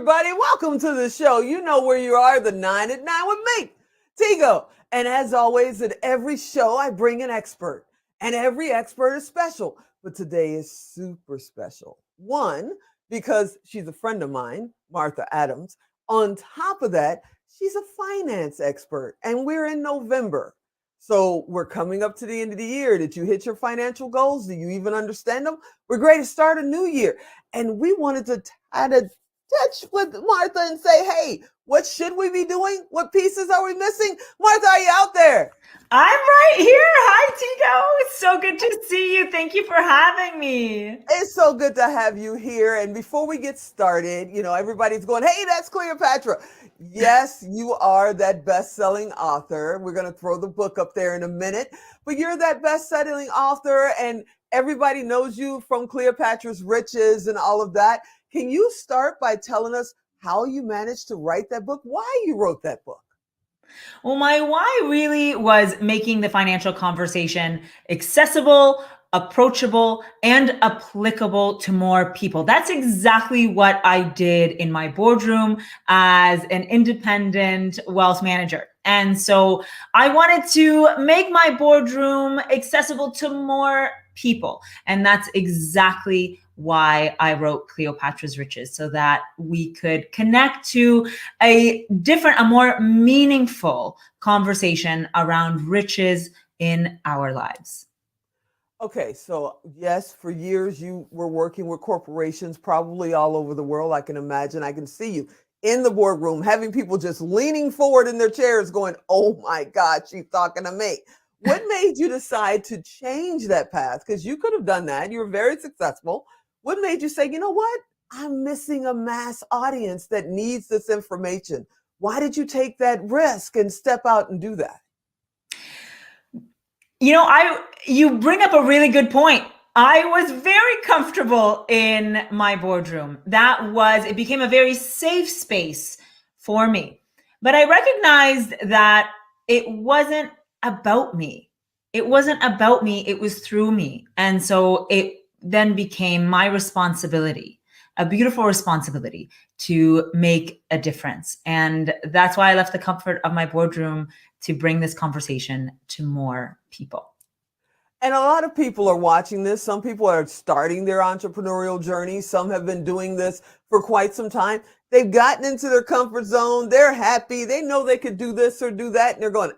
everybody. Welcome to the show. You know where you are, the 9 at 9 with me, Tigo. And as always, at every show, I bring an expert. And every expert is special. But today is super special. One, because she's a friend of mine, Martha Adams. On top of that, she's a finance expert. And we're in November. So we're coming up to the end of the year. Did you hit your financial goals? Do you even understand them? We're ready to start a new year. And we wanted to try to touch with Martha and say, hey, what should we be doing? What pieces are we missing? Martha, are you out there? I'm right here. Hi, Tigo. It's so good to see you. Thank you for having me. It's so good to have you here. And before we get started, everybody's going, hey, that's Cleopatra. Yes, you are that best-selling author. We're going to throw the book up there in a minute. But you're that best-selling author, and everybody knows you from Cleopatras Riches and all of that. Can you start by telling us how you managed to write that book, why you wrote that book? Well, my why really was making the financial conversation accessible, approachable, and applicable to more people. That's exactly what I did in my boardroom as an independent wealth manager. And so I wanted to make my boardroom accessible to more people. And that's exactly why I wrote Cleopatra's Riches, so that we could connect to a more meaningful conversation around riches in our lives. Okay, so yes, for years you were working with corporations probably all over the world. I can imagine, I can see you in the boardroom having people just leaning forward in their chairs going, oh my God, she's talking to me. What made you decide to change that path? Because you could have done that. You were very successful. What made you say, you know what? I'm missing a mass audience that needs this information. Why did you take that risk and step out and do that? You bring up a really good point. I was very comfortable in my boardroom. It became a very safe space for me. But I recognized that it wasn't about me. It wasn't about me. It was through me. And so it then became my responsibility, a beautiful responsibility to make a difference. And that's why I left the comfort of my boardroom to bring this conversation to more people. And a lot of people are watching this. Some people are starting their entrepreneurial journey. Some have been doing this for quite some time. They've gotten into their comfort zone. They're happy. They know they could do this or do that. And they're going,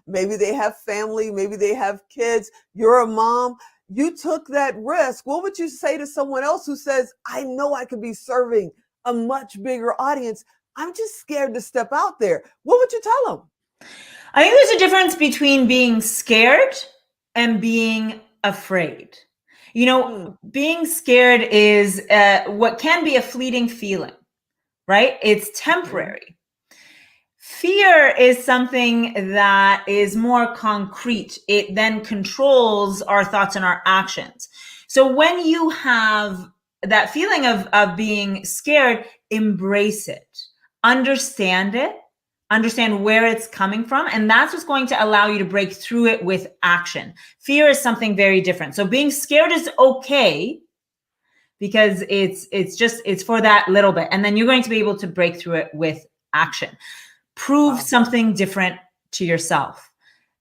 Maybe they have family. Maybe they have kids. You're a mom. You took that risk. What would you say to someone else who says, I know I could be serving a much bigger audience. I'm just scared to step out there. What would you tell them? I think there's a difference between being scared and being afraid. Being scared is what can be a fleeting feeling, right? It's temporary. Fear is something that is more concrete. It then controls our thoughts and our actions. So when you have that feeling of being scared, embrace it, understand where it's coming from. And that's what's going to allow you to break through it with action. Fear is something very different. So being scared is okay because it's for that little bit. And then you're going to be able to break through it with action. Prove something different to yourself.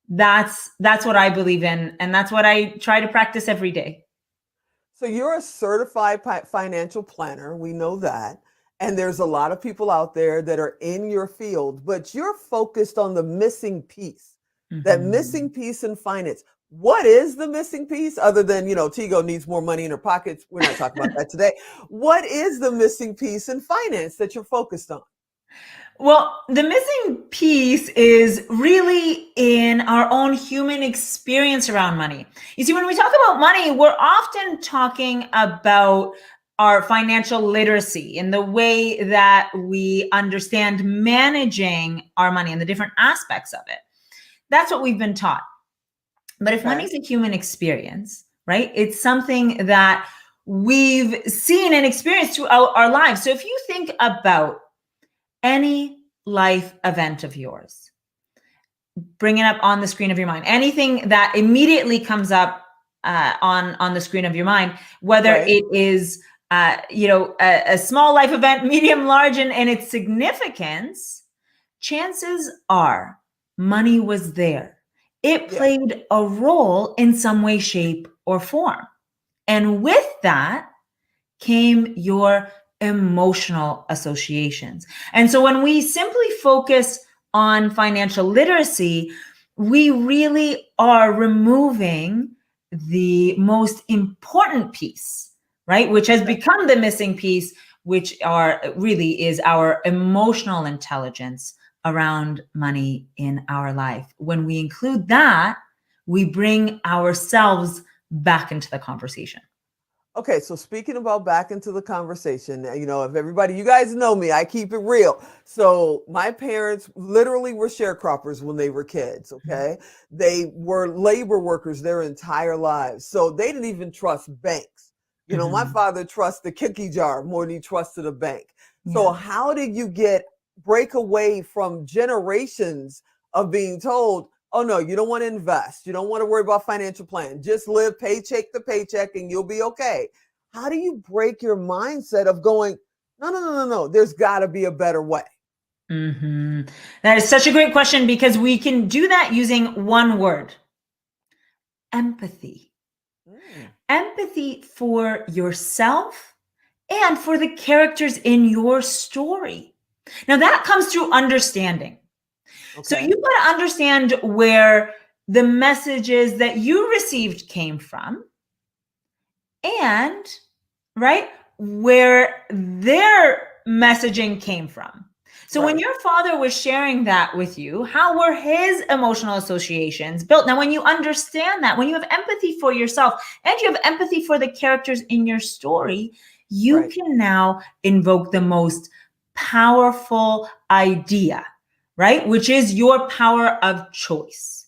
That's what I believe in. And that's what I try to practice every day. So you're a certified financial planner. We know that. And there's a lot of people out there that are in your field, but you're focused on the missing piece, that missing piece in finance. What is the missing piece other than, Tigo needs more money in her pockets? We're not talking about that today. What is the missing piece in finance that you're focused on? Well, the missing piece is really in our own human experience around money. You see, when we talk about money, we're often talking about our financial literacy in the way that we understand managing our money and the different aspects of it. That's what we've been taught. But if money is a human experience, right? It's something that we've seen and experienced throughout our lives. So if you think about any life event of yours, bring it up on the screen of your mind. Anything that immediately comes up on the screen of your mind, whether it is a small life event, medium, large, and its significance, chances are money was there. It played a role in some way, shape, or form. And with that came your emotional associations. And so when we simply focus on financial literacy, we really are removing the most important piece, right? Which has become the missing piece, which really is our emotional intelligence around money in our life. When we include that, we bring ourselves back into the conversation. Okay, so speaking about back into the conversation, if everybody, you guys know me, I keep it real. So my parents literally were sharecroppers when they were kids, okay? Mm-hmm. They were labor workers their entire lives. So they didn't even trust banks. My father trusted the cookie jar more than he trusted a bank. Yeah. So how did you break away from generations of being told, oh no, you don't want to invest. You don't want to worry about financial plan. Just live paycheck to paycheck and you'll be okay. How do you break your mindset of going, no, there's got to be a better way? Mm-hmm. That is such a great question, because we can do that using one word: empathy. Empathy for yourself and for the characters in your story. Now that comes through understanding. Okay. So you've got to understand where the messages that you received came from, and where their messaging came from. So when your father was sharing that with you, how were his emotional associations built? Now, when you understand that, when you have empathy for yourself and you have empathy for the characters in your story, you can now invoke the most powerful idea, which is your power of choice.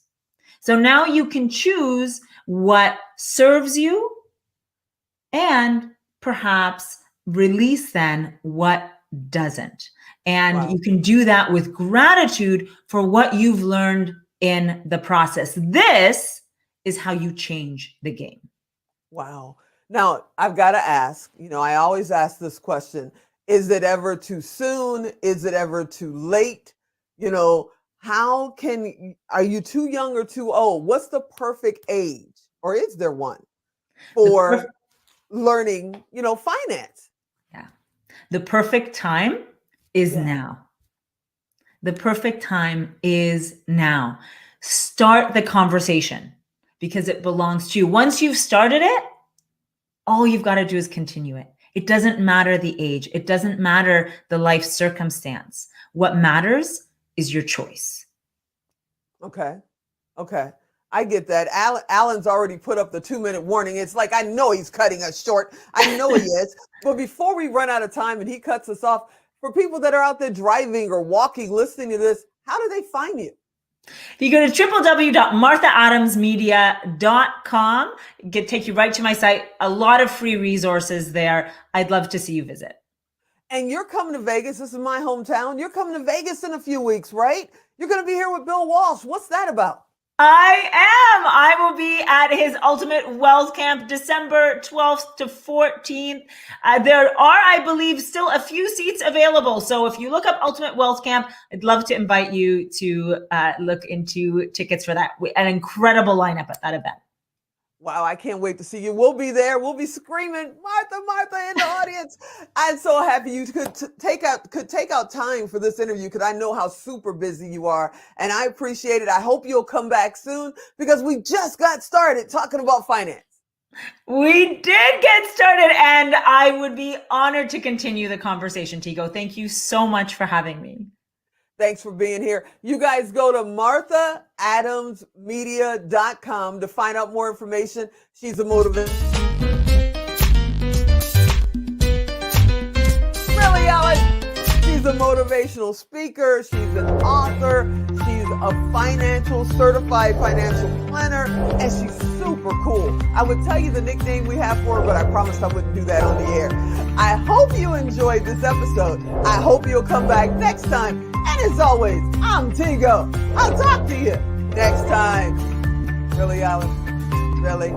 So now you can choose what serves you and perhaps release then what doesn't. And you can do that with gratitude for what you've learned in the process. This is how you change the game. Wow. Now, I've got to ask, I always ask this question, is it ever too soon? Is it ever too late? Are you too young or too old? What's the perfect age, or is there one for learning, finance? Yeah. The perfect time is now. The perfect time is now. Start the conversation because it belongs to you. Once you've started it, all you've got to do is continue it. It doesn't matter the age. It doesn't matter the life circumstance. What matters is your choice. Okay. I get that. Alan's already put up the 2-minute warning. It's like, I know he's cutting us short. I know he is. But before we run out of time and he cuts us off, for people that are out there driving or walking, listening to this, how do they find you? If you go to www.marthaadamsmedia.com, take you right to my site. A lot of free resources there. I'd love to see you visit. And you're coming to Vegas. This is my hometown. You're coming to Vegas in a few weeks, right? You're going to be here with Bill Walsh. What's that about? I am. I will be at his Ultimate Wealth Camp December 12th to 14th. There are, I believe, still a few seats available. So if you look up Ultimate Wealth Camp, I'd love to invite you to look into tickets for that. An incredible lineup at that event. Wow, I can't wait to see you. We'll be there. We'll be screaming, Martha, Martha in the audience. I'm so happy you could take out time for this interview because I know how super busy you are, and I appreciate it. I hope you'll come back soon because we just got started talking about finance. We did get started, and I would be honored to continue the conversation, Tigo. Thank you so much for having me. Thanks for being here. You guys go to MarthaAdamsMedia.com to find out more information. She's a motivator. Really, Ellen? She's a motivational speaker. She's an author. She's a certified financial planner, and she's super cool. I would tell you the nickname we have for her, but I promised I wouldn't do that on the air. I hope you enjoyed this episode. I hope you'll come back next time. And as always, I'm Tigo. I'll talk to you next time. Really, Alan? Really?